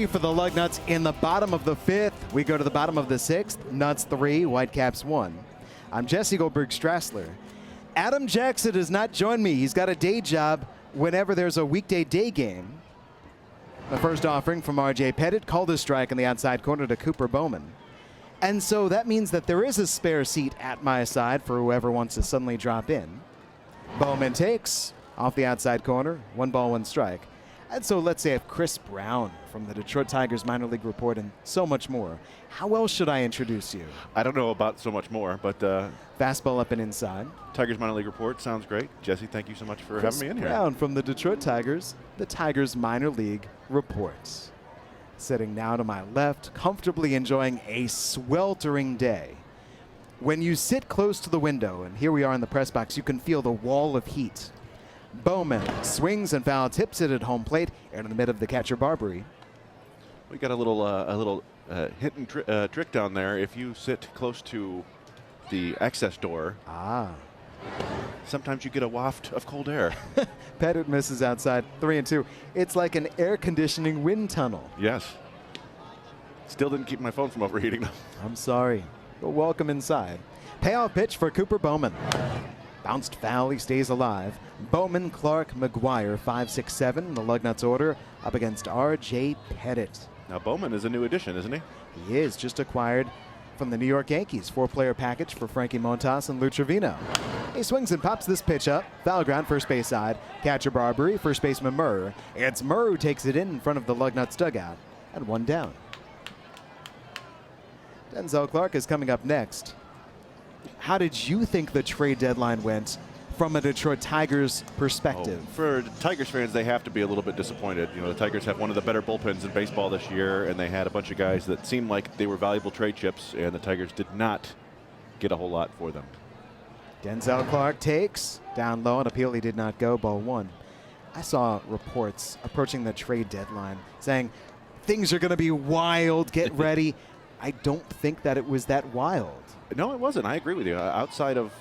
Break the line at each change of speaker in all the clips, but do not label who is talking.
For the Lugnuts in the bottom of the fifth. We go to the bottom of the sixth. Nuts 3, Whitecaps 1. I'm Jesse Goldberg-Strassler. Adam Jackson does not join me. He's got a day job whenever there's a weekday day game. The first offering from R.J. Pettit called a strike in the outside corner to Cooper Bowman. And so that means that there is a spare seat at my side for whoever wants to suddenly drop in. Bowman takes off the outside corner, 1 ball, 1 strike. And so let's say if Chris Brown from the Detroit Tigers minor league report and so much more. How else should I introduce you?
I don't know about so much more, but
fastball up and inside.
Tigers minor league report sounds great. Jesse, thank you so much for having me in here.
Brown from the Detroit Tigers, the Tigers minor league reports. Sitting now to my left, comfortably enjoying a sweltering day. When you sit close to the window, and here we are in the press box, you can feel the wall of heat. Bowman swings and foul, tips it at home plate, into the mid of the catcher Barbary.
We got a little hint and trick down there. If you sit close to the access door, sometimes you get a waft of cold air.
Pettit misses outside, 3-2. It's like an air conditioning wind tunnel.
Yes. Still didn't keep my phone from overheating though.
I'm sorry, but welcome inside. Payoff pitch for Cooper Bowman. Bounced foul, he stays alive. Bowman, Clark, McGuire, 5, 6, 7. The Lugnuts order up against R.J. Pettit.
Now Bowman is a new addition, isn't he?
He is, just acquired from the New York Yankees. 4-player package for Frankie Montas and Lou Trevino. He swings and pops this pitch up. Foul ground, first base side. Catcher Barbary, first baseman Murr. It's Murr who takes it in front of the Lugnuts dugout. And 1 down. Denzel Clark is coming up next. How did you think the trade deadline went from a Detroit Tigers perspective?
For Tigers fans, they have to be a little bit disappointed. You know, the Tigers have one of the better bullpens in baseball this year, and they had a bunch of guys that seemed like they were valuable trade chips, and the Tigers did not get a whole lot for them.
Denzel Clark takes down low, and appeal he did not go, ball 1. I saw reports approaching the trade deadline saying things are going to be wild, get ready. I don't think that it was that wild.
No, it wasn't. I agree with you. Outside of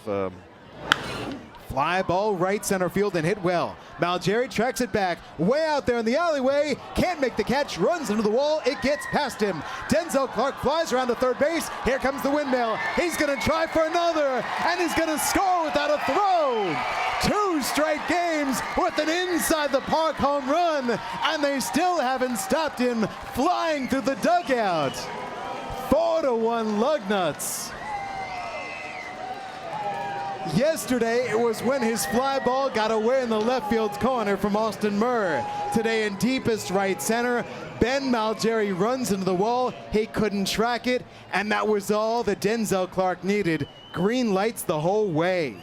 fly ball right center field and hit well. Malgeri tracks it back way out there in the alleyway. Can't make the catch. Runs into the wall. It gets past him. Denzel Clark flies around to third base. Here comes the windmill. He's going to try for another, and he's going to score without a throw. 2 straight games with an inside the park home run, and they still haven't stopped him flying through the dugout. 4-1 Lugnuts. Yesterday, it was when his fly ball got away in the left field corner from Austin Murr. Today, in deepest right center, Ben Malgeri runs into the wall. He couldn't track it, and that was all that Denzel Clark needed. Green lights the whole way.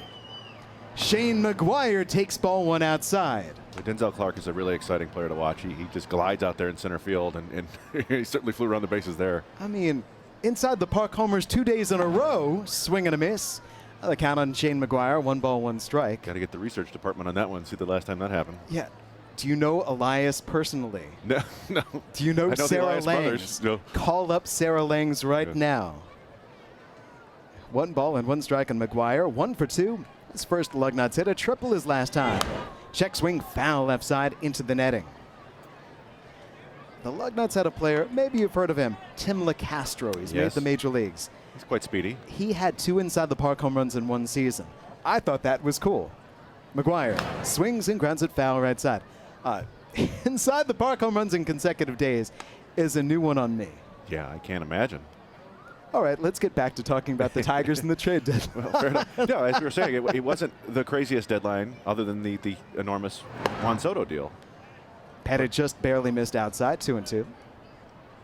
Shane McGuire takes ball 1 outside.
Denzel Clark is a really exciting player to watch. He just glides out there in center field, and he certainly flew around the bases there.
I mean, inside the park homers 2 days in a row, swing and a miss. The count on Shane McGuire, 1 ball, 1 strike.
Got to get the research department on that one, see the last time that happened.
Yeah. Do you know Elias personally?
No, no.
Do you know Sarah
Langs?
No. Call up Sarah Langs right now. 1 ball and 1 strike on McGuire, 1 for 2. His first Lugnuts hit, a triple his last time. Check swing, foul left side into the netting. The Lugnuts had a player, maybe you've heard of him, Tim LeCastro. He's made the major leagues.
He's quite speedy.
He had 2 inside the park home runs in 1 season. I thought that was cool. McGuire swings and grounds it foul right side. Inside the park home runs in consecutive days is a new one on me.
Yeah, I can't imagine.
All right, let's get back to talking about the Tigers and the trade deadline.
Well, fair enough. No, as we were saying, it wasn't the craziest deadline other than the enormous Juan Soto deal.
Pettit just barely missed outside, 2-2.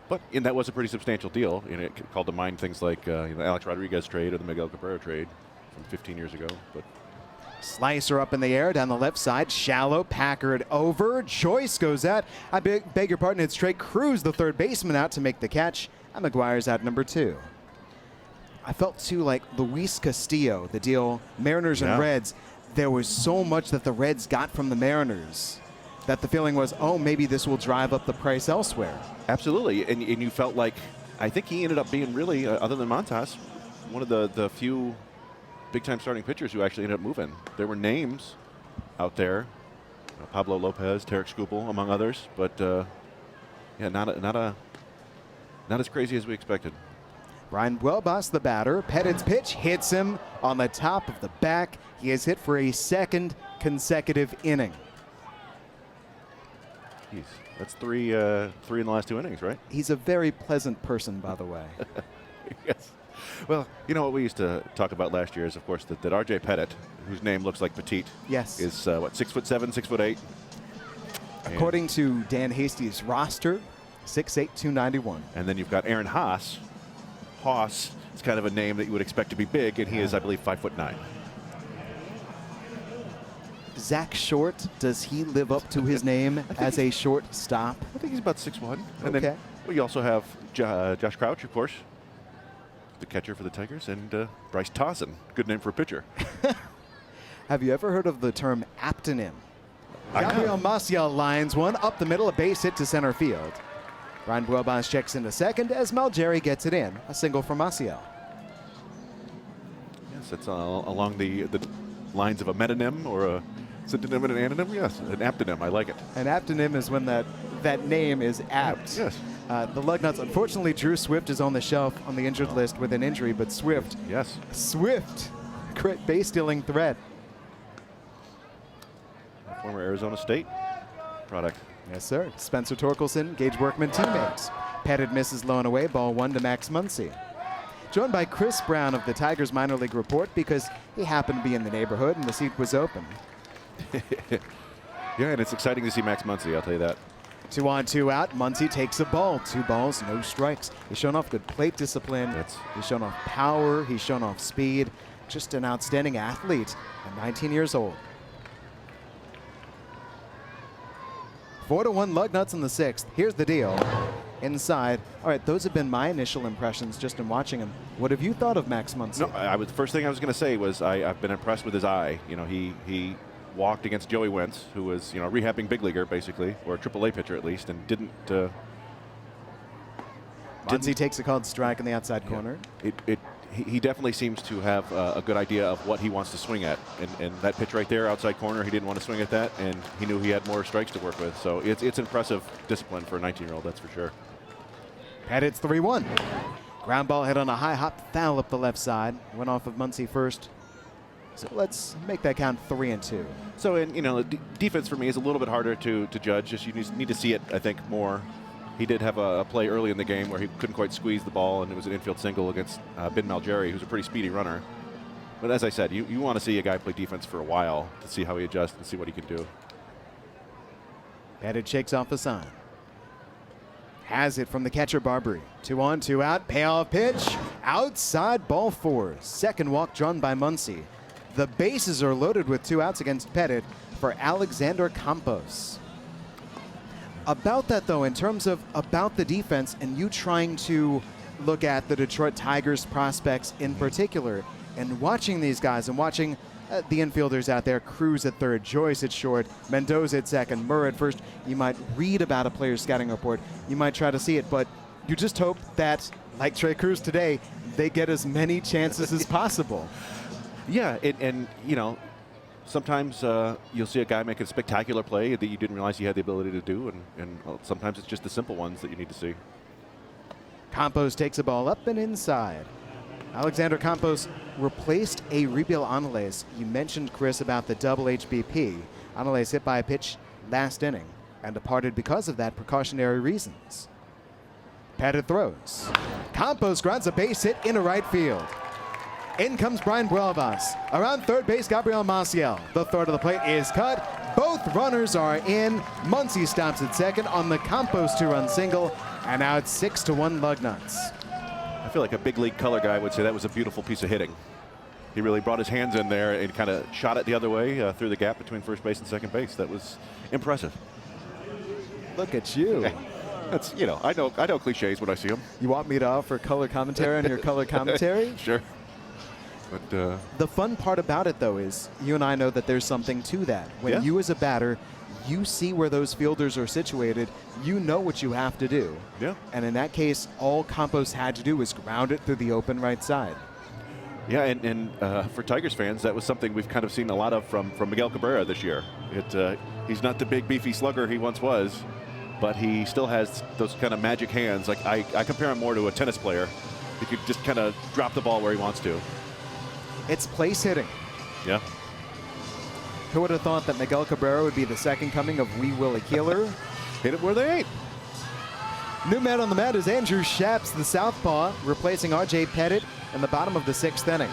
But that was a pretty substantial deal. And it called to mind things like the Alex Rodriguez trade or the Miguel Cabrera trade from 15 years ago. But
slicer up in the air down the left side, shallow, Packard over. Joyce goes out. I beg your pardon, it's Trey Cruz, the third baseman, out to make the catch. And McGuire's out number 2. I felt too like Luis Castillo, the deal Mariners and Reds. There was so much that the Reds got from the Mariners that the feeling was, oh, maybe this will drive up the price elsewhere.
Absolutely, and you felt like, I think he ended up being really, other than Montas, one of the few big-time starting pitchers who actually ended up moving. There were names out there, Pablo Lopez, Tarek Skubal, among others, but Yeah, not as crazy as we expected.
Brian Buelbas, the batter. Pettit's pitch hits him on the top of the back. He is hit for a second consecutive inning.
Jeez, that's three in the last 2 innings, right?
He's a very pleasant person, by the way.
Yes. Well, you know what we used to talk about last year is, of course, that R.J. Pettit, whose name looks like Petite,
Yes.
is what, 6'7", 6'8".
According to Dan Hasty's roster, 6'8", 291.
And then you've got Aaron Haas. Haas is kind of a name that you would expect to be big, and he is, I believe, 5'9".
Zach Short, does he live up to his name as a shortstop?
I think he's about 6'1". And
Okay.
then we also have Josh Crouch, of course, the catcher for the Tigers, and Bryce Tauson, good name for a pitcher.
Have you ever heard of the term aptonym?
I have.
Gabriel Maciel lines one up the middle, a base hit to center field. Brian Buelbas checks into second as Malgeri gets it in, a single for Maciel.
Yes, it's along the lines of a metonym or a synonym and an anonym. Yes, an aptonym. I like it.
An aptonym is when that name is apt.
Yes.
The Lugnuts, unfortunately, Drew Swift is on the shelf on the injured list with an injury, but Swift, great base stealing threat.
Former Arizona State product.
Yes, sir. Spencer Torkelson, Gage Workman teammates. Pettit misses low and away, ball 1 to Max Muncy. Joined by Chris Brown of the Tigers minor league report because he happened to be in the neighborhood and the seat was open.
Yeah, and it's exciting to see Max Muncy, I'll tell you that.
2 on, 2 out. Muncy takes a ball. 2 balls, no strikes. He's shown off good plate discipline. He's shown off power. He's shown off speed. Just an outstanding athlete at 19 years old. 4-1 Lugnuts in the 6th. Here's the deal. Inside. All right, those have been my initial impressions just in watching him. What have you thought of Max Muncy?
No, the first thing I was going to say was I've been impressed with his eye. You know, he walked against Joey Wentz, who was, you know, a rehabbing big leaguer basically, or a AAA pitcher at least, and didn't.
Muncy takes a called strike in the outside corner.
He definitely seems to have a good idea of what he wants to swing at. And that pitch right there, outside corner, he didn't want to swing at that, and he knew he had more strikes to work with. So it's impressive discipline for a 19-year-old, that's for sure.
Pettit's 3-1. Ground ball hit on a high hop, foul up the left side. Went off of Muncy first. So let's make that count 3-2.
So, you know, defense for me is a little bit harder to judge. Just you need to see it, I think, more. He did have a play early in the game where he couldn't quite squeeze the ball, and it was an infield single against Ben Malgeri, who's a pretty speedy runner. But as I said, you want to see a guy play defense for a while to see how he adjusts and see what he can do.
Pettit shakes off the sign. Has it from the catcher, Barbary. 2 on, 2 out. Payoff pitch. Outside, ball 4. Second walk drawn by Muncy. The bases are loaded with 2 outs against Pettit for Alexander Campos. About that, though, in terms of about the defense and you trying to look at the Detroit Tigers prospects in particular and watching these guys and watching the infielders out there, Cruz at third, Joyce at short, Mendoza at second, Murr at first. You might read about a player's scouting report. You might try to see it, but you just hope that, like Trey Cruz today, they get as many chances as possible.
Yeah, and you know, sometimes you'll see a guy make a spectacular play that you didn't realize he had the ability to do, and sometimes it's just the simple ones that you need to see.
Campos takes a ball up and inside. Alexander Campos replaced a Rebiel Angeles. You mentioned, Chris, about the double HBP. Angeles hit by a pitch last inning and departed because of that, precautionary reasons. Pettit throws. Campos grounds a base hit into right field. In comes Brian Buelbas. Around third base, Gabriel Maciel. The throw to the plate is cut. Both runners are in. Muncy stops at second on the Campos 2-run single. And now it's 6-1 Lugnuts.
I feel like a big league color guy would say that was a beautiful piece of hitting. He really brought his hands in there and kind of shot it the other way through the gap between first base and second base. That was impressive.
Look at you.
That's, you know, I know cliches when I see them.
You want me to offer color commentary on your color commentary?
Sure. But
the fun part about it, though, is you and I know that there's something to that. When you as a batter, you see where those fielders are situated, you know what you have to do.
Yeah.
And in that case, all Campos had to do was ground it through the open right side.
Yeah, and for Tigers fans, that was something we've kind of seen a lot of from Miguel Cabrera this year. He's not the big beefy slugger he once was, but he still has those kind of magic hands. Like I compare him more to a tennis player. He could just kind of drop the ball where he wants to.
It's place hitting.
Yeah.
Who would have thought that Miguel Cabrera would be the second coming of Wee Willie Keeler?
Hit it where they ain't.
New man on the mat is Andrew Shaps, the southpaw, replacing R.J. Pettit in the bottom of the 6th inning.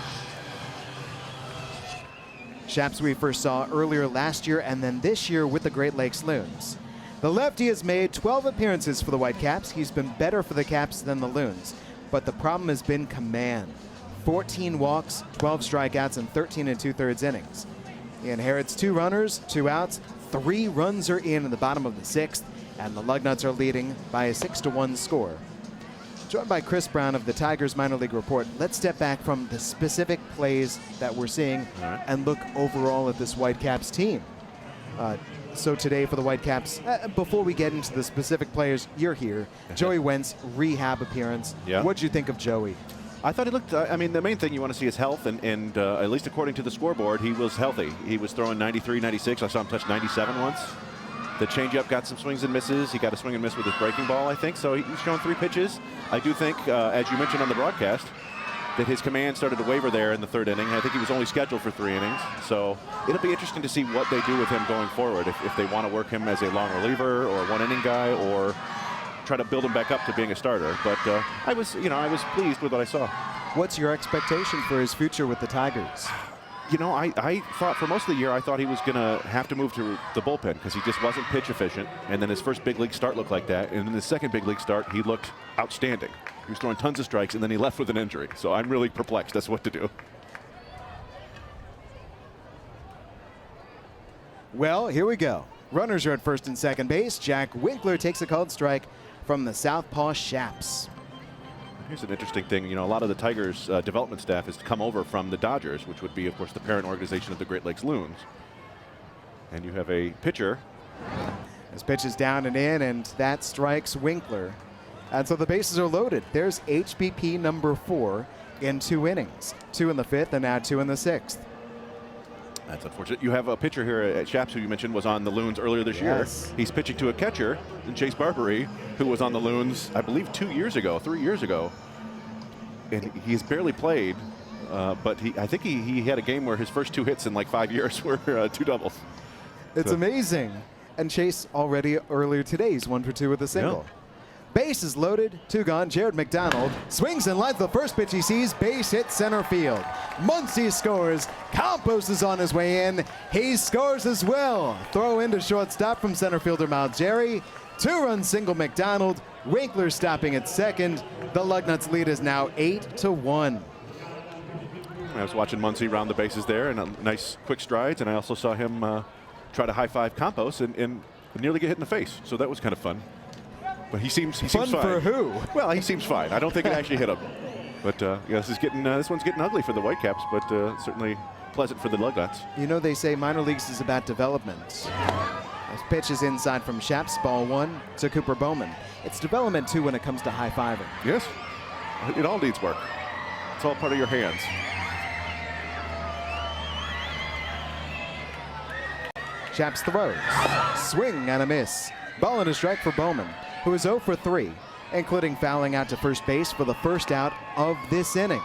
Shaps we first saw earlier last year and then this year with the Great Lakes Loons. The lefty has made 12 appearances for the Whitecaps. He's been better for the Caps than the Loons, but the problem has been command. 14 walks, 12 strikeouts, and 13 2/3 innings. He inherits 2 runners, 2 outs, 3 runs are in the bottom of the 6th, and the Lugnuts are leading by a 6-1 score. Joined by Chris Brown of the Tigers Minor League Report, let's step back from the specific plays that we're seeing and look overall at this Whitecaps team. So today for the Whitecaps, before we get into the specific players, you're here. Joey Wentz, rehab appearance.
Yeah.
What'd you think of Joey?
I thought he looked, I mean, the main thing you want to see is health, and at least according to the scoreboard, he was healthy. He was throwing 93, 96. I saw him touch 97 once. The changeup got some swings and misses. He got a swing and miss with his breaking ball, I think. So he's shown 3 pitches. I do think, as you mentioned on the broadcast, that his command started to waver there in the 3rd inning. I think he was only scheduled for 3 innings. So it'll be interesting to see what they do with him going forward. If they want to work him as a long reliever or a 1-inning guy, or try to build him back up to being a starter. But I was pleased with what I saw.
What's your expectation for his future with the Tigers?
You know, I thought for most of the year, I thought he was going to have to move to the bullpen because he just wasn't pitch efficient. And then his first big league start looked like that. And in his second big league start, he looked outstanding. He was throwing tons of strikes, and then he left with an injury. So I'm really perplexed as to what to do.
Well, here we go. Runners are at first and second base. Jack Winkler takes a called strike from the southpaw Shaps.
Here's an interesting thing. You know, a lot of the Tigers' development staff has come over from the Dodgers, which would be, of course, the parent organization of the Great Lakes Loons. And you have a pitcher.
His pitch is down and in, and that strikes Winkler. And so the bases are loaded. There's HBP number 4 in 2 innings. 2 in the 5th and now 2 in the 6th.
That's unfortunate. You have a pitcher here at Shaps, who you mentioned was on the Loons earlier this year. He's pitching to a catcher, Chase Barbary, who was on the Loons, I believe, 3 years ago. And he's barely played, but I think he had a game where his first 2 hits in like 5 years were 2 doubles.
It's amazing. And Chase already earlier today, he's 1 for 2 with a single.
Yeah.
Bases loaded, 2 gone. Jared McDonald swings and lines the first pitch he sees. Base hit center field. Muncy scores. Campos is on his way in. He scores as well. Throw into shortstop from center fielder Malgeri. 2-run single McDonald. Winkler stopping at second. The Lugnuts lead is now 8-1.
I was watching Muncy round the bases there, and a nice quick strides, and I also saw him try to high-five Campos and nearly get hit in the face. So that was kind of fun. But he seems fine.
Fun for who?
Well, he seems fine. I don't think it actually hit him. But yeah, this one's getting ugly for the Whitecaps, but certainly pleasant for the Lugnuts.
You know, they say minor leagues is about development. This pitch is inside from Shaps, ball 1 to Cooper Bowman. It's development too when it comes to high-fiving.
Yes, it all needs work. It's all part of your hands.
Shaps throws. Swing and a miss. Ball and a strike for Bowman, who is 0 for 3, including fouling out to first base for the first out of this inning.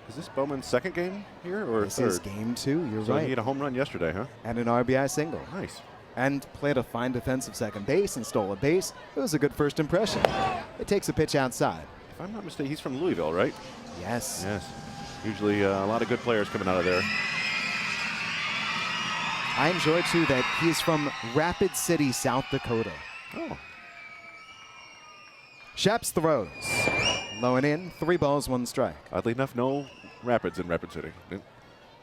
Is this Bowman's second game here, or
This
third?
is game 2, you're
So
right.
he hit a home run yesterday, huh?
And an RBI single.
Nice.
And played a fine defensive second base and stole a base. It was a good first impression. It takes a pitch outside.
If I'm not mistaken, he's from Louisville, right?
Yes.
Yes. Usually a lot of good players coming out of there.
I enjoy, too, that he's from Rapid City, South Dakota.
Oh.
Shaps throws. Low and in, 3 balls, 1 strike.
Oddly enough, no Rapids in Rapid City.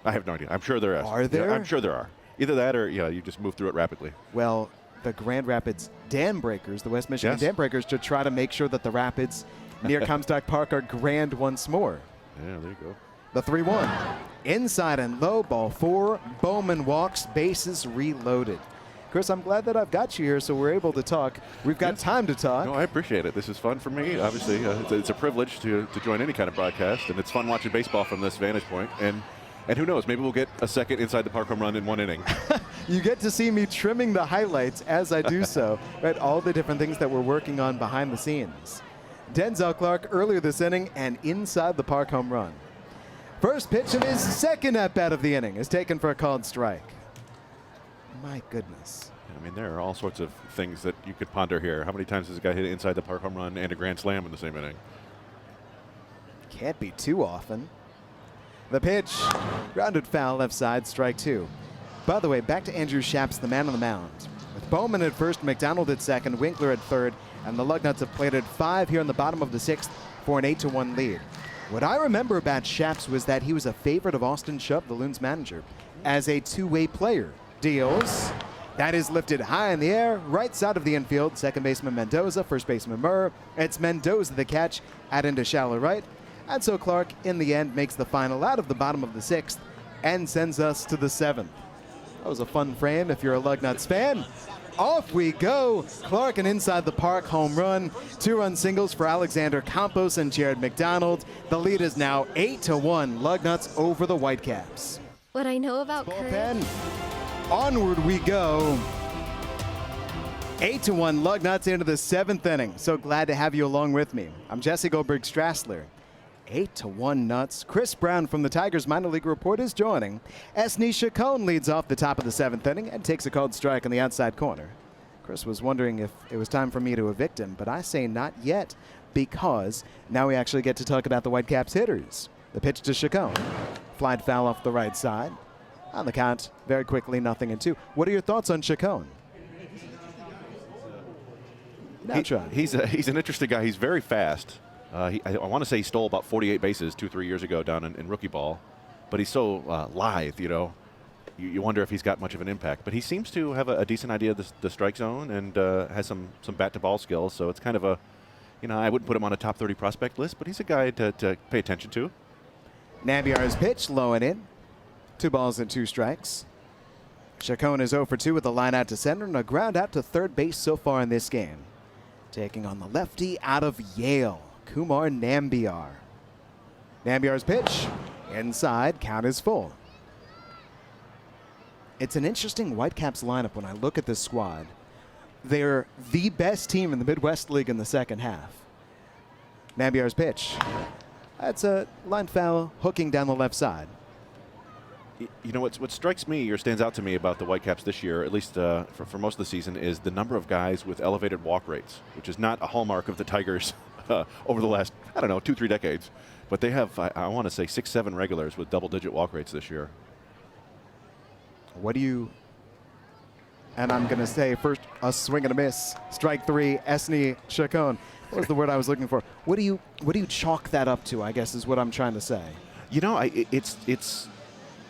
I have no idea. I'm sure there is.
Are there?
Yeah, I'm sure there are. Either that or, yeah, you just move through it rapidly.
Well, the Grand Rapids Dam Breakers, the West Michigan Dam Breakers, to try to make sure that the Rapids near Comstock Park are grand once more.
Yeah, there you go.
The 3-1. Inside and low, ball 4. Bowman walks, bases reloaded. Chris, I'm glad that I've got you here so we're able to talk. We've got time to talk.
No, I appreciate it. This is fun for me. Obviously, it's a privilege to join any kind of broadcast, and it's fun watching baseball from this vantage point. And And who knows, maybe we'll get a second inside the park home run in one inning.
You get to see me trimming the highlights as I do so, right? All the different things that we're working on behind the scenes. Denzel Clark earlier this inning and inside the park home run. First pitch of his second at-bat of the inning is taken for a called strike. My goodness.
I mean, there are all sorts of things that you could ponder here. How many times has a guy hit inside the park home run and a grand slam in the same inning?
Can't be too often. The pitch, grounded foul left side, strike two. By the way, back to Andrew Schaps, the man on the mound. With Bowman at first, McDonald at second, Winkler at third, and the Lugnuts have played at 5 here in the bottom of the 6th for an 8-1 lead. What I remember about Schaps was that he was a favorite of Austin Shupp, the Loons manager, as a two-way player. Deals. That is lifted high in the air, right side of the infield. Second baseman Mendoza, first baseman Murr. It's Mendoza the catch, out into shallow right. And so Clark, in the end, makes the final out of the bottom of the 6th and sends us to the 7th. That was a fun frame if you're a Lugnuts fan. Off we go. Clark, an inside the park home run. 2-run singles for Alexander Campos and Jared McDonald. The lead is now 8-1. Lugnuts over the Whitecaps.
What I know about
Bullpen. Onward we go. 8-1 Lugnuts into the 7th inning. So glad to have you along with me. I'm Jesse Goldberg-Strassler. 8-1 Nuts. Chris Brown from the Tigers minor league report is joining. Esney Chacon leads off the top of the 7th inning and takes a called strike on the outside corner. Chris was wondering if it was time for me to evict him, but I say not yet, because now we actually get to talk about the Whitecaps hitters. The pitch to Chacon. Flied foul off the right side. On the count, very quickly, 0-2. What are your thoughts on Chacon?
He's an interesting guy. He's very fast. I want to say he stole about 48 bases 2-3 years ago down in rookie ball, but he's so lithe, you know. You wonder if he's got much of an impact. But he seems to have a decent idea of the strike zone and has some bat-to-ball skills. So it's kind of a, you know, I wouldn't put him on a top 30 prospect list, but he's a guy to pay attention to.
Nambiar's pitch, low and in. 2 balls and 2 strikes. Chacon is 0 for 2 with a line out to center and a ground out to third base so far in this game. Taking on the lefty out of Yale, Kumar Nambiar. Nambiar's pitch, inside, count is full. It's an interesting Whitecaps lineup when I look at this squad. They're the best team in the Midwest League in the second half. Nambiar's pitch. That's a line foul hooking down the left side.
You know, what strikes me or stands out to me about the Whitecaps this year, at least for most of the season, is the number of guys with elevated walk rates, which is not a hallmark of the Tigers over the last, 2-3 decades. But they have, I want to say, 6-7 regulars with double-digit walk rates this year.
What do you, and I'm going to say first, a swing and a miss. Strike 3, Esney Chacon. What was the word I was looking for? What do you chalk that up to, I guess, is what I'm trying to say.
You know,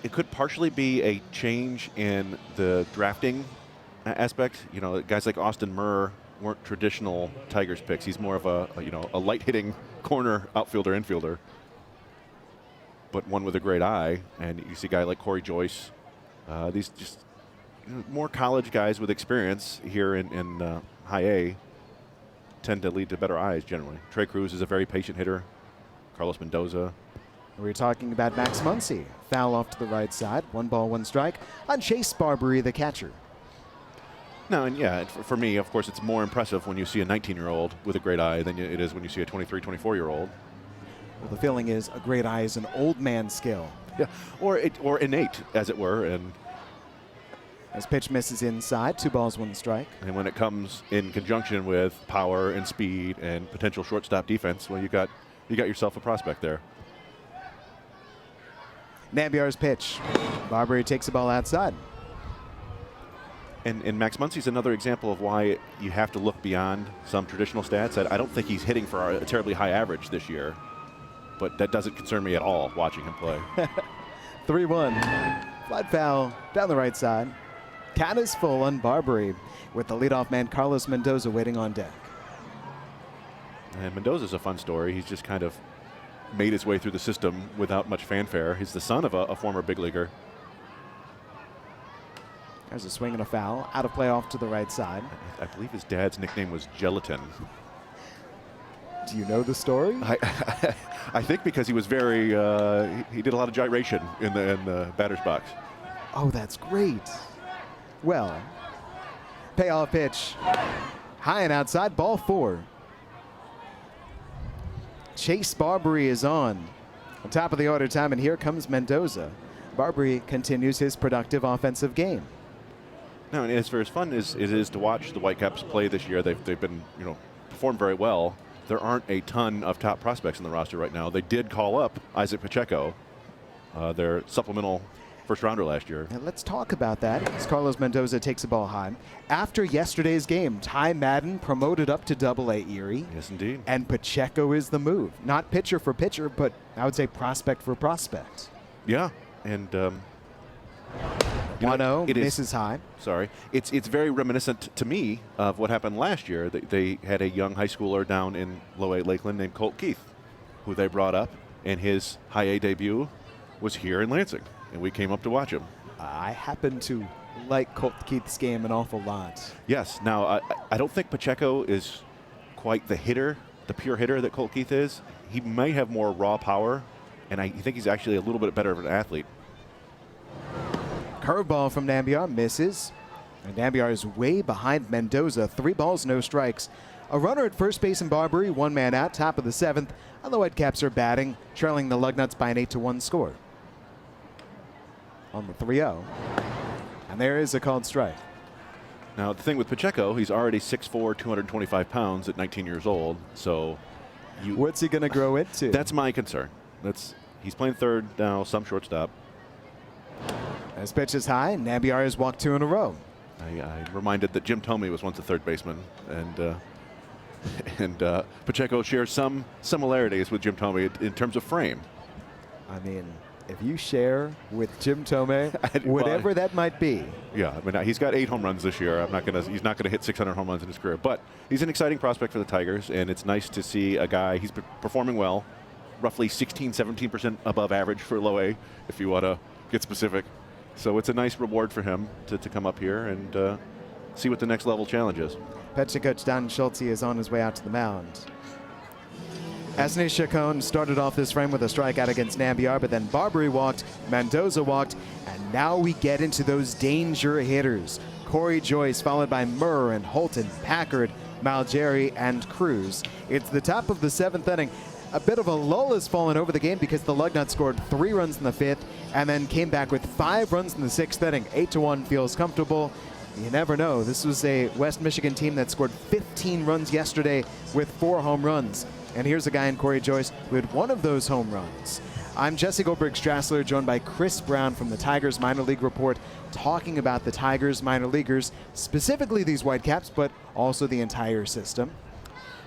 it could partially be a change in the drafting aspect. You know, guys like Austin Murr weren't traditional Tigers picks. He's more of a light-hitting corner outfielder, infielder, but one with a great eye. And you see a guy like Corey Joyce. These just more college guys with experience here in High A tend to lead to better eyes generally. Trey Cruz is a very patient hitter. Carlos Mendoza.
We're talking about Max Muncy. Foul off to the right side. 1 ball, 1 strike on Chase Barbary, the catcher.
No, and yeah, for me, of course, it's more impressive when you see a 19-year-old with a great eye than it is when you see a 23, 24-year-old.
Well, the feeling is a great eye is an old man skill.
Yeah, or innate, as it were. And
as pitch misses inside, 2 balls, 1 strike.
And when it comes in conjunction with power and speed and potential shortstop defense, well, you got yourself a prospect there.
Nambiar's pitch. Barbary takes the ball outside.
And Max Muncy's another example of why you have to look beyond some traditional stats. I don't think he's hitting for a terribly high average this year, but that doesn't concern me at all watching him play.
3-1. Flat foul down the right side. Count is full on Barbary with the leadoff man Carlos Mendoza waiting on deck.
And Mendoza's a fun story. He's just kind of made his way through the system without much fanfare. He's the son of a former big leaguer.
There's a swing and a foul. Out of play off to the right side.
I believe his dad's nickname was Gelatin.
Do you know the story?
I think because he was very, he did a lot of gyration in the batter's box.
Oh, that's great. Well, payoff pitch. High and outside, ball 4. Chase Barbary is on top of the order time, and here comes Mendoza. Barbary continues his productive offensive game.
No, and as fun as it is to watch the Whitecaps play this year, they've been, performed very well. There aren't a ton of top prospects in the roster right now. They did call up Isaac Pacheco, their supplemental first rounder last year.
And let's talk about that as Carlos Mendoza takes the ball high. After yesterday's game, Ty Madden promoted up to Double-A Erie.
Yes, indeed.
And Pacheco is the move. Not pitcher for pitcher, but I would say prospect for prospect.
Yeah, and
1-0, misses high.
Sorry. It's very reminiscent to me of what happened last year. They had a young high schooler down in Low-A Lakeland named Colt Keith, who they brought up, and his high-A debut was here in Lansing, and we came up to watch him.
I happen to like Colt Keith's game an awful lot.
Yes. Now, I don't think Pacheco is quite the hitter, the pure hitter that Colt Keith is. He may have more raw power, and I think he's actually a little bit better of an athlete.
Curveball from Nambiar misses. And Nambiar is way behind Mendoza. 3 balls, no strikes. A runner at first base in Barbary, 1 man out, top of the 7th. And the Whitecaps are batting, trailing the Lugnuts by an 8-1 score. On the 3-0. And there is a called strike.
Now, the thing with Pacheco, he's already 6'4", 225 pounds at 19 years old. So,
what's he going to grow into?
That's my concern. He's playing third now, some shortstop.
As pitch is high, Nambiar has walked 2 in a row.
I'm reminded that Jim Thome was once a third baseman, and Pacheco shares some similarities with Jim Thome in terms of frame.
I mean, if you share with Jim Thome, whatever that might be.
Yeah, I mean, he's got 8 home runs this year. He's not gonna hit 600 home runs in his career, but he's an exciting prospect for the Tigers, and it's nice to see a guy. He's performing well, roughly 16-17% above average for Low-A, if you want to get specific. So it's a nice reward for him to come up here and see what the next level challenge is.
Pitching coach Don Schulte is on his way out to the mound. Asne Chacon started off this frame with a strikeout against Nambiar, but then Barbary walked, Mendoza walked, and now we get into those danger hitters. Corey Joyce, followed by Murr and Holton, Packard, Malgeri, and Cruz. It's the top of the 7th inning. A bit of a lull has fallen over the game because the Lugnuts scored 3 runs in the 5th and then came back with 5 runs in the 6th inning. 8-1 feels comfortable. You never know. This was a West Michigan team that scored 15 runs yesterday with 4 home runs. And here's a guy in Corey Joyce who had 1 of those home runs. I'm Jesse Goldberg-Strassler, joined by Chris Brown from the Tigers Minor League Report, talking about the Tigers minor leaguers, specifically these Whitecaps, but also the entire system.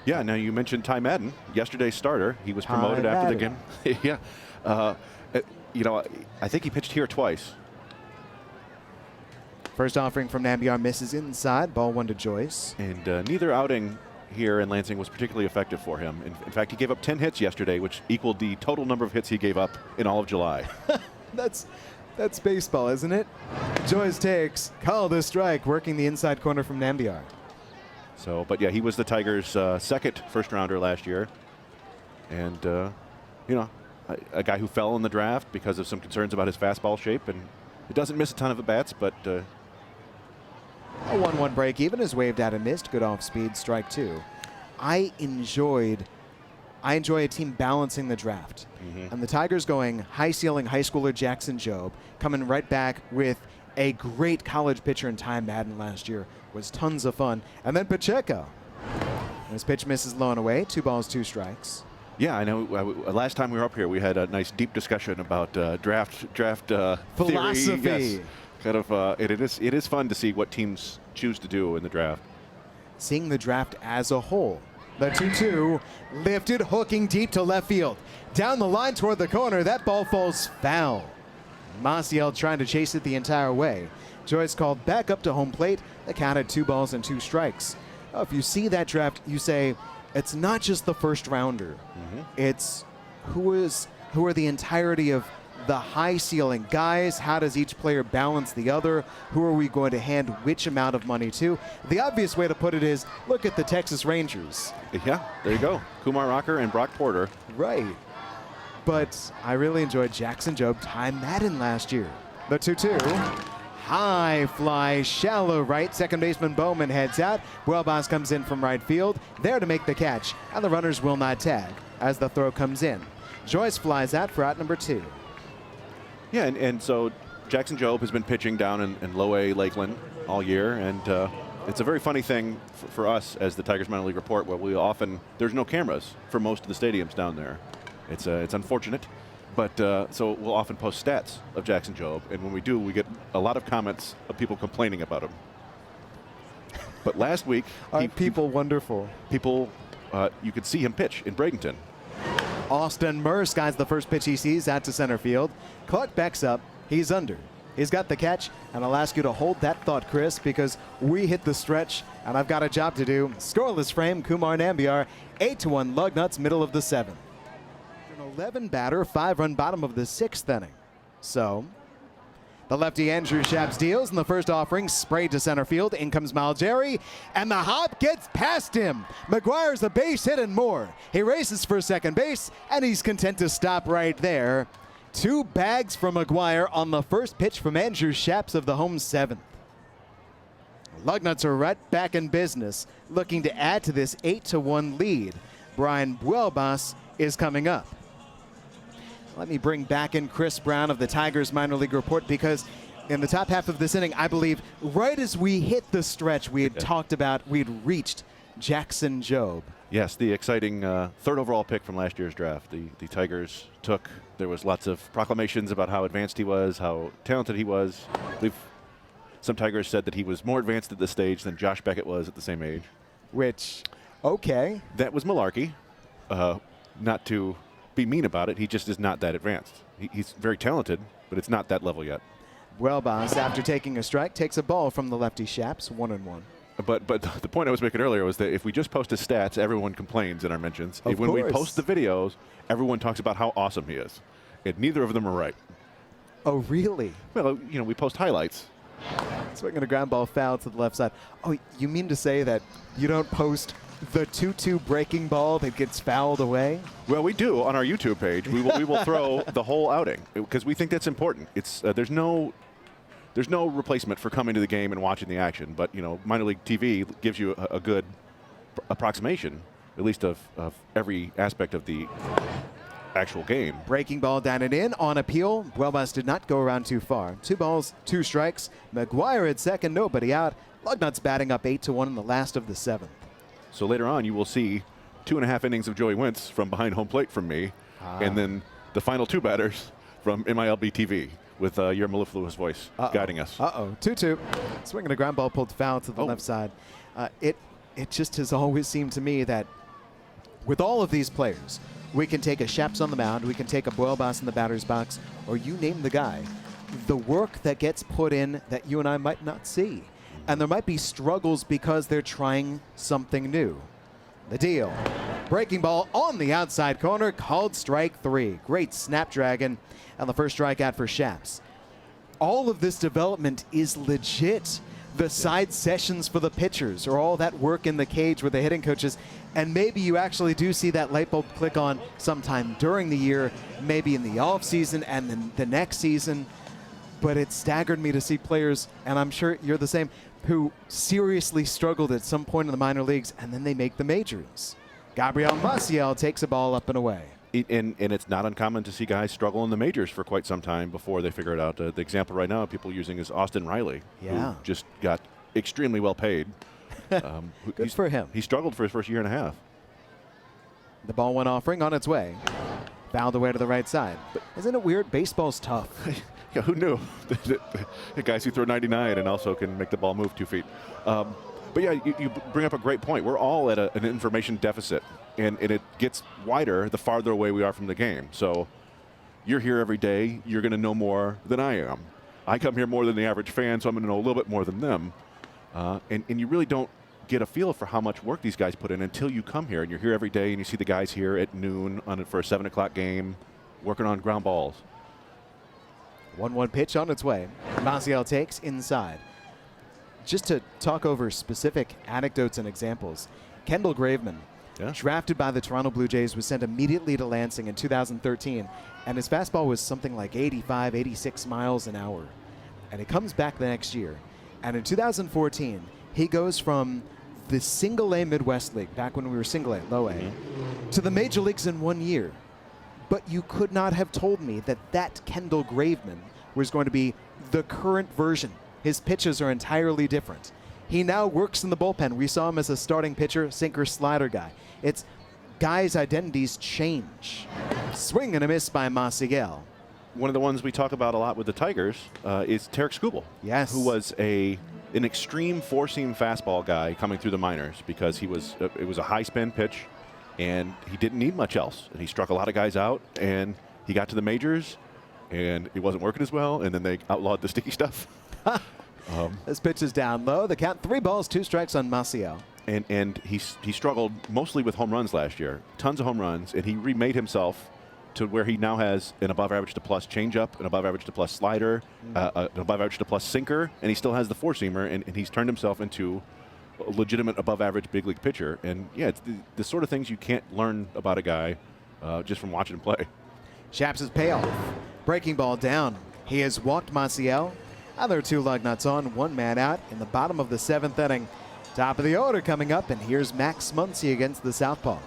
Yeah, now you mentioned Ty Madden, yesterday's starter. He was promoted after the game. Yeah. I think he pitched here twice.
First offering from Nambiar misses inside, ball 1 to Joyce.
And neither outing here in Lansing was particularly effective for him. In fact, he gave up 10 hits yesterday, which equaled the total number of hits he gave up in all of July.
That's baseball, isn't it? Joyce takes, called a strike, working the inside corner from Nambiar.
So, but yeah, he was the Tigers' second first-rounder last year. And, a guy who fell in the draft because of some concerns about his fastball shape. And he doesn't miss a ton of at-bats, but... a
1-1 break even is waved out and missed. Good off-speed, strike 2. I enjoy a team balancing the draft. And the Tigers going high-ceiling high schooler Jackson Jobe, coming right back with a great college pitcher in Ty Madden last year. Was tons of fun. And then Pacheco. His pitch misses low and away. 2 balls, 2 strikes.
Yeah, I know. Last time we were up here, we had a nice deep discussion about draft
philosophy.
Theory. Yes. Kind of. It is fun to see what teams choose to do in the draft.
Seeing the draft as a whole. The 2-2 lifted, hooking deep to left field. Down the line toward the corner. That ball falls foul. Maciel trying to chase it the entire way. Joyce called back up to home plate. The count at 2 balls and 2 strikes. If you see that draft, you say it's not just the first rounder. It's who are the entirety of the high ceiling guys. How does each player balance the other? Who are we going to hand which amount of money to? The obvious way to put it is look at the Texas Rangers.
Yeah, there you go. Kumar Rocker and Brock Porter.
Right. But I really enjoyed Jackson Jobe time that in last year. The 2-2. High fly, shallow right. Second baseman Bowman heads out. Buelbas comes in from right field, there to make the catch, and the runners will not tag as the throw comes in. Joyce flies out for out number 2.
Yeah, and so Jackson Jobe has been pitching down in low A Lakeland all year, and it's a very funny thing for us as the Tigers minor league report, where there's no cameras for most of the stadiums down there. It's unfortunate. But so we'll often post stats of Jackson Jobe, and when we do, we get a lot of comments of people complaining about him. But last week,
people wonderful.
People, you could see him pitch in Bradenton.
Austin Merce guys the first pitch he sees out to center field. Clark backs up. He's under. He's got the catch, and I'll ask you to hold that thought, Chris, because we hit the stretch, and I've got a job to do. Scoreless frame, Kumar Nambiar, 8-1 Lugnuts, middle of the 7th. 11 batter, 5-run bottom of the 6th inning. So the lefty Andrew Shaps deals in the first offering, sprayed to center field. In comes Malgeri, and the hop gets past him. McGuire's a base hit and more. He races for second base, and he's content to stop right there. 2 bags from McGuire on the first pitch from Andrew Shaps of the home 7th. Lugnuts are right back in business, looking to add to this 8-1 lead. Brian Buelbas is coming up. Let me bring back in Chris Brown of the Tigers minor league report, because in the top half of this inning, I believe right as we hit the stretch, we had talked about we'd reached Jackson Jobe.
Yes, the exciting 3rd overall pick from last year's draft. The Tigers took. There was lots of proclamations about how advanced he was, how talented he was. I believe some Tigers said that he was more advanced at this stage than Josh Beckett was at the same age.
Which, okay.
That was malarkey. Not to be mean about it, he just is not that advanced. He's very talented, but it's not that level yet.
Buelbas, after taking a strike, takes a ball from the lefty Shaps, 1-1.
But the point I was making earlier was that if we just post his stats, everyone complains in our mentions.
Of
when
course.
we post the videos, everyone talks about how awesome he is. And neither of them are right.
Oh, really?
Well, we post highlights.
Swinging a ground ball foul to the left side. Oh, you mean to say that you don't post the 2-2 breaking ball that gets fouled away?
Well, we do on our YouTube page. We will throw the whole outing because we think that's important. It's there's no replacement for coming to the game and watching the action. But minor league TV gives you a good approximation, at least of every aspect of the actual game.
Breaking ball down and in on appeal. Buelbas did not go around too far. 2 balls, 2 strikes. McGuire at second, nobody out. Lugnuts batting up 8-1 in the last of the 7th.
So later on, you will see 2.5 innings of Joey Wentz from behind home plate from me, and then the final 2 batters from MILB TV with your mellifluous voice guiding us.
2-2. Swinging a ground ball pulled foul to the left side. It just has always seemed to me that with all of these players, we can take a Shaps on the mound, we can take a Buelbas in the batter's box, or you name the guy. The work that gets put in that you and I might not see. And there might be struggles because they're trying something new. The deal. Breaking ball on the outside corner, called strike 3. Great snapdragon, and the first strikeout for Shaps. All of this development is legit. The side sessions for the pitchers, or all that work in the cage with the hitting coaches, and maybe you actually do see that light bulb click on sometime during the year, maybe in the off season and then the next season. But it staggered me to see players, and I'm sure you're the same, who seriously struggled at some point in the minor leagues, and then they make the majors. Gabriel Maciel takes a ball up and away.
And it's not uncommon to see guys struggle in the majors for quite some time before they figure it out. The example right now people using is Austin Riley, who just got extremely well paid.
Good for him.
He struggled for his first year and a half.
The ball went offering on its way. Fouled away to the right side. But isn't it weird? Baseball's tough.
Yeah, who knew? The guys who throw 99 and also can make the ball move 2 feet. But yeah, you bring up a great point. We're all at an information deficit, and it gets wider the farther away we are from the game. So you're here every day. You're going to know more than I am. I come here more than the average fan, so I'm going to know a little bit more than them. And you really don't get a feel for how much work these guys put in until you come here, and you're here every day, and you see the guys here at noon for a 7 o'clock game working on ground balls.
1-1 pitch on its way. Maciel takes inside. Just to talk over specific anecdotes and examples, Kendall Graveman, drafted by the Toronto Blue Jays, was sent immediately to Lansing in 2013, and his fastball was something like 85, 86 miles an hour. And he comes back the next year, and in 2014, he goes from the Single-A Midwest League, back when we were Single-A, Low-A, to the Major Leagues in 1 year. But you could not have told me that that Kendall Graveman was going to be the current version. His pitches are entirely different. He now works in the bullpen. We saw him as a starting pitcher, sinker, slider guy. It's guys' identities change. Swing and a miss by Maciel.
One of the ones we talk about a lot with the Tigers is Tarek Skubal.
Yes.
Who was an extreme four-seam fastball guy coming through the minors because it was a high-spin pitch, and he didn't need much else. And he struck a lot of guys out, and he got to the majors, and it wasn't working as well, and then they outlawed the sticky stuff.
This pitch is down low. The count 3 balls, 2 strikes on Maciel.
And he struggled mostly with home runs last year. Tons of home runs, and he remade himself to where he now has an above average to plus changeup, an above average to plus slider, an above average to plus sinker, and he still has the four-seamer, and he's turned himself into a legitimate above average big league pitcher. And yeah, it's the sort of things you can't learn about a guy just from watching him play.
Shaps' payoff. Breaking ball down. He has walked Maciel. Other 2 Lugnuts on, 1 man out in the bottom of the 7th inning. Top of the order coming up, and here's Max Muncy against the southpaw.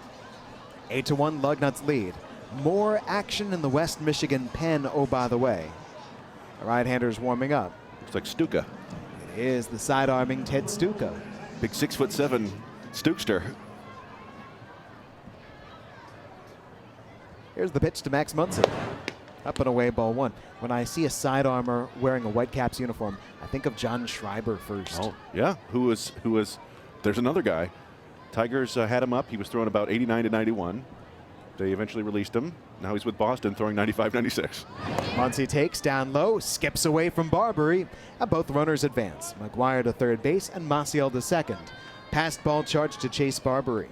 8-1 Lugnuts lead. More action in the West Michigan pen, oh, by the way. The right-hander's warming up.
Looks like Stuka.
It is the side-arming Ted Stuka.
Big 6'7" Stukester.
Here's the pitch to Max Muncy. Up and away, ball 1. When I see a side armor wearing a Whitecaps uniform, I think of John Schreiber first.
Oh, yeah. Who was? There's another guy. Tigers had him up. He was throwing about 89 to 91. They eventually released him. Now he's with Boston throwing 95, 96.
Muncy takes down low, skips away from Barbary, and both runners advance. McGuire to third base and Maciel to second. Passed ball charge to Chase Barbary.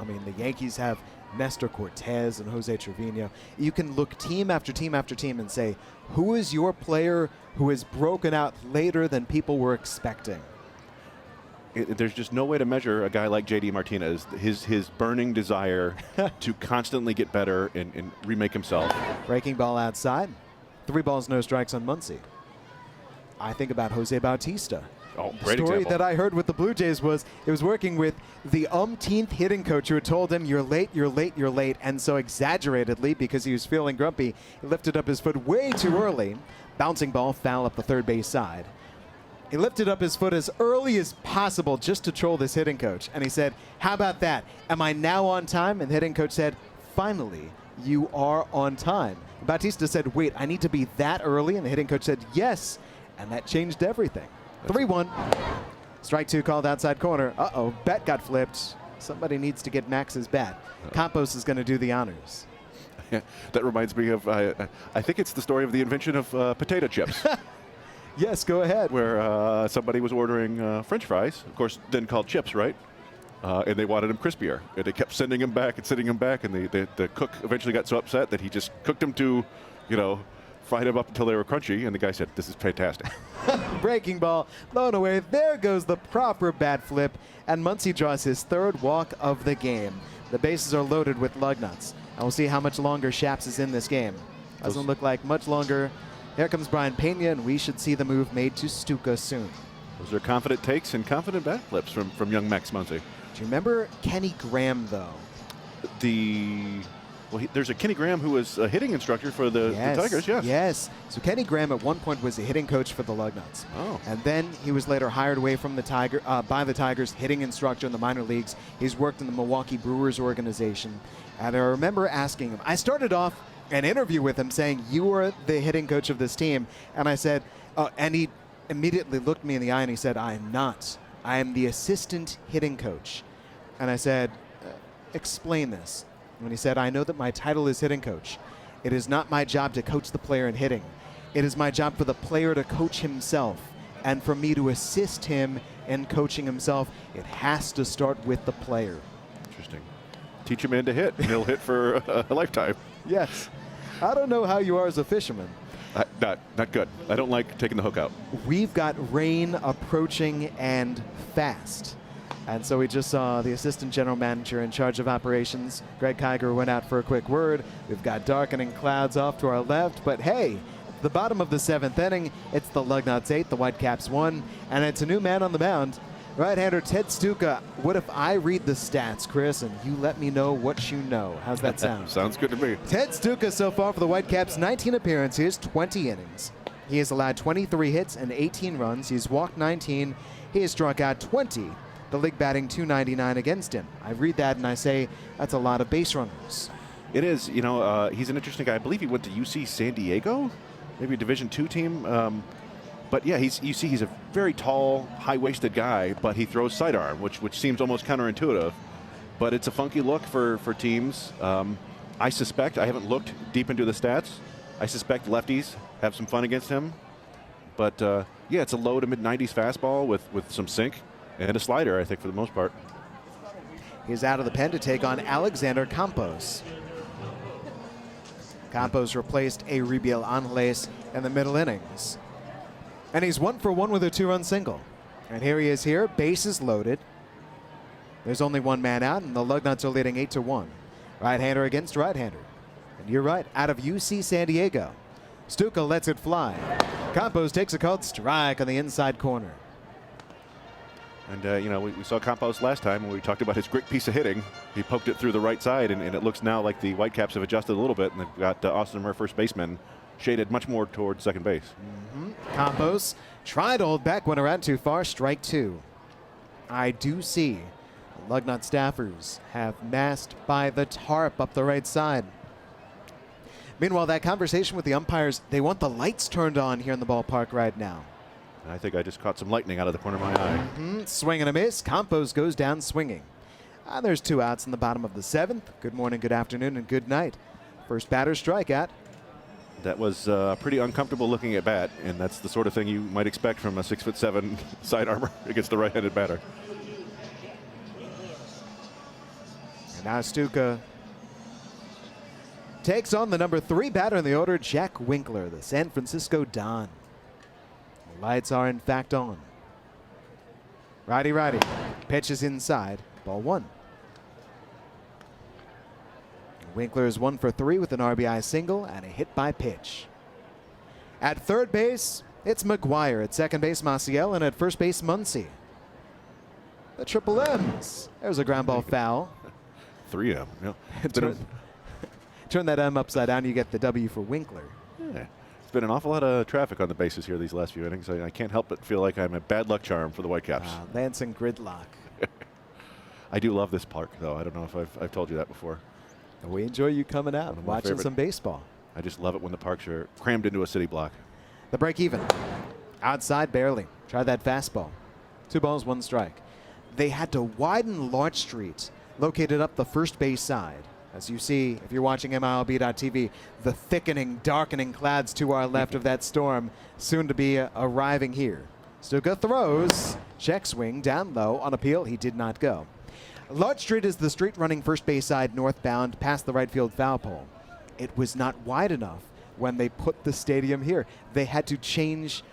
I mean, the Yankees have Nestor Cortez and Jose Trevino. You can look team after team after team and say, who is your player who has broken out later than people were expecting?
There's just no way to measure a guy like J.D. Martinez, his burning desire to constantly get better and remake himself.
Breaking ball outside. 3 balls, no strikes on Muncy. I think about Jose Bautista.
Oh,
the
great
story
example.
that I heard with the Blue Jays was it was working with the umpteenth hitting coach who had told him, you're late, you're late, you're late. And so exaggeratedly, because he was feeling grumpy, he lifted up his foot way too early. Bouncing ball, foul up the third base side. He lifted up his foot as early as possible just to troll this hitting coach. And he said, how about that? Am I now on time? And the hitting coach said, finally, you are on time. Bautista said, wait, I need to be that early? And the hitting coach said, yes. And that changed everything. 3-1. Strike 2 called outside corner. Uh-oh, bat got flipped. Somebody needs to get Max's bat. Campos is going to do the honors.
Yeah, that reminds me of, I think it's the story of the invention of potato chips.
Yes, go ahead.
Where somebody was ordering French fries, of course, then called chips, right? And they wanted them crispier. And they kept sending them back and sending them back. And the cook eventually got so upset that he just cooked them to, fried them up until they were crunchy. And the guy said, this is fantastic.
Breaking ball, blown away. There goes the proper bat flip. And Muncy draws his 3rd walk of the game. The bases are loaded with Lugnuts. And we'll see how much longer Shaps is in this game. Doesn't look like much longer. Here comes Brian Pena, and we should see the move made to Stuka soon.
Those are confident takes and confident bat flips from young Max Muncy.
Do you remember Kenny Graham, though?
There's a Kenny Graham who was a hitting instructor for the Tigers, yes.
Yes. So Kenny Graham at one point was a hitting coach for the Lugnuts.
Oh.
And then he was later hired away from by the Tigers, hitting instructor in the minor leagues. He's worked in the Milwaukee Brewers organization. And I remember asking him, I started off an interview with him saying, you are the hitting coach of this team. And I said, and he immediately looked me in the eye and he said, I am not. I am the assistant hitting coach. And I said, explain this. When he said, I know that my title is hitting coach. It is not my job to coach the player in hitting. It is my job for the player to coach himself. And for me to assist him in coaching himself, it has to start with the player.
Interesting. Teach a man to hit, and he'll hit for a lifetime.
Yes. I don't know how you are as a fisherman.
Not good. I don't like taking the hook out.
We've got rain approaching and fast. And so we just saw the assistant general manager in charge of operations, Greg Kiger, went out for a quick word. We've got darkening clouds off to our left, but hey, the bottom of the 7th inning, it's the Lugnuts 8, the Whitecaps 1, and it's a new man on the mound. Right-hander Ted Stuka. What if I read the stats, Chris, and you let me know what you know? How's that sound?
Sounds good to me.
Ted Stuka so far for the Whitecaps, 19 appearances, 20 innings. He has allowed 23 hits and 18 runs. He's walked 19. He has struck out 20. The league batting .299 against him. I read that and I say that's a lot of base runners.
It is. You know, he's an interesting guy. I believe he went to UC San Diego, maybe a Division II team. But yeah, you see he's a very tall, high-waisted guy, but he throws sidearm, which seems almost counterintuitive. But it's a funky look for teams. I suspect, I haven't looked deep into the stats, I suspect lefties have some fun against him. But yeah, it's a low to mid-90s fastball with some sink. And a slider, I think, for the most part.
He's out of the pen to take on Alexander Campos. Campos replaced Euribiel Angeles in the middle innings. And he's 1 for 1 with a 2-run single. And here he is here, bases loaded. There's only one man out, and the Lugnuts are leading 8-1. Right-hander against right-hander. And you're right, out of UC San Diego. Stuka lets it fly. Campos takes a called strike on the inside corner.
And, you know, we saw Campos last time when we talked about his great piece of hitting. He poked it through the right side, and it looks now like the Whitecaps have adjusted a little bit, and they've got Austin Murr, first baseman, shaded much more towards second base.
Campos tried to hold back, went around too far, strike 2. I do see the Lugnut staffers have masked by the tarp up the right side. Meanwhile, that conversation with the umpires, they want the lights turned on here in the ballpark right now.
I think I just caught some lightning out of the corner of my eye.
Swing and a miss. Campos goes down swinging. There's 2 outs in the bottom of the 7th. Good morning, good afternoon, and good night. First batter strikeout.
That was pretty uncomfortable looking at bat, and that's the sort of thing you might expect from a 6'7" side armor against the right-handed batter.
And now Stuka takes on the number 3 batter in the order, Jack Winkler, the San Francisco Don. The lights are in fact on. Righty. Pitches inside. Ball 1. Winkler is 1 for 3 with an RBI single and a hit by pitch. At third base, it's McGuire. At second base, Maciel. And at first base, Muncy. The triple M's. There's a ground ball foul.
3M. Yeah.
Turn that M upside down, you get the W for Winkler.
Yeah. It's been an awful lot of traffic on the bases here these last few innings. I can't help but feel like I'm a bad luck charm for the Whitecaps.
Lansing gridlock.
I do love this park, though. I don't know if I've told you that before.
We enjoy you coming out and watching some baseball.
I just love it when the parks are crammed into a city block.
The break even. Outside barely. Try that fastball. 2 balls, 1 strike. They had to widen Larch Street, located up the first base side. As you see, if you're watching MILB.TV, the thickening, darkening clouds to our left of that storm soon to be arriving here. Stuka throws. Check swing down low. On appeal, he did not go. Larch Street is the street running first base side northbound past the right field foul pole. It was not wide enough when they put the stadium here. They had to change,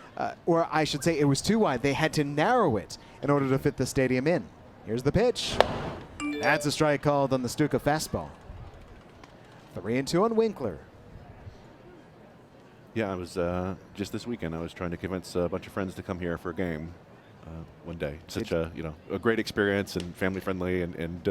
or I should say it was too wide. They had to narrow it in order to fit the stadium in. Here's the pitch. That's a strike called on the Stuka fastball. 3-2 on Winkler.
Yeah, I was just this weekend. I was trying to convince a bunch of friends to come here for a game one day. Such a great experience and family friendly and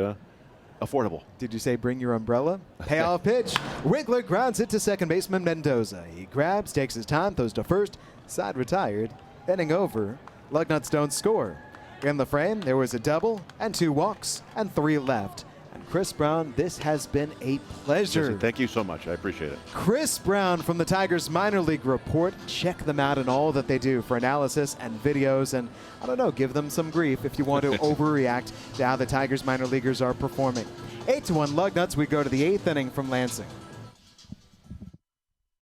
affordable.
Did you say bring your umbrella? Payoff pitch. Winkler grounds it to second baseman Mendoza. He grabs, takes his time, throws to first. Side retired. Inning over. Lugnuts don't score. In the frame, there was a double and 2 walks and 3 left. And Chris Brown, this has been a pleasure.
Jesse, thank you so much. I appreciate it.
Chris Brown from the Tigers Minor League Report. Check them out and all that they do for analysis and videos. And I don't know, give them some grief if you want to overreact to how the Tigers minor leaguers are performing. 8-1 Lugnuts. We go to the 8th inning from Lansing.